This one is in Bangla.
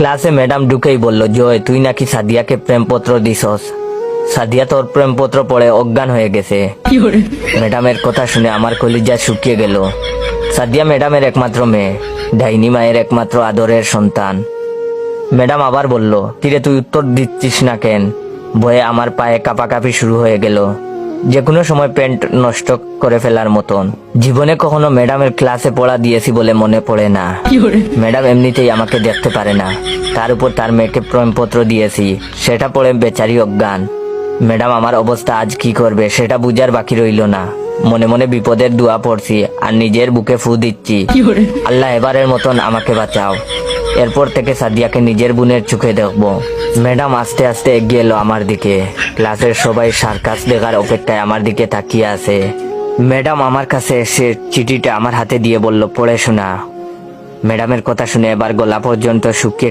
ক্লাসে ম্যাডাম ঢুকেই বলল, জয় তুই নাকি সাদিয়াকে প্রেমপত্র দিছস। সাদিয়া তোর প্রেমপত্র পড়ে অজ্ঞান হয়ে গেছে। ম্যাডামের কথা শুনে আমার কলিজা শুকিয়ে গেল। সাদিয়া ম্যাডামের একমাত্র মেয়ে, ডাইনি মায়ের একমাত্র আদরের সন্তান। ম্যাডাম আবার বলল, কিরে তুই উত্তর দিচ্ছিস না কেন? ভয়ে আমার পায়ে কাঁপাকাঁপি শুরু হয়ে গেল, যে কোনো সময় প্যান্ট নষ্ট করে ফেলার মতন। জীবনে কখনো ম্যাডামের ক্লাসে পড়া দিয়েছি বলে মনে পড়ে না। ম্যাডাম এমনিতেই আমাকে দেখতে পারে না, তার উপর তার মেয়েকে প্রেমপত্র দিয়েছি, সেটা পড়ে বেচারি অজ্ঞান। ম্যাডাম আমার অবস্থা আজ কি করবে সেটা বুঝার বাকি রইল না। মনে মনে বিপদের দোয়া পড়ছি আর নিজের বুকে ফু দিচ্ছি, আল্লাহ এবারের মতন আমাকে বাঁচাও। এরপর থেকে সাদিয়াকে নিজের বোনের চোখে দেখবো। ম্যাডাম আস্তে আস্তে এগিয়ে এলো আমার দিকে। ক্লাসের সবাই সার্কাস দেখার অপেক্ষায় আমার দিকে তাকিয়ে আছে। ম্যাডাম আমার কাছে এসে চিঠিটা আমার হাতে দিয়ে বলল, পড়ে শোনা। ম্যাডামের কথা শুনে এবার গলা পর্যন্ত শুকিয়ে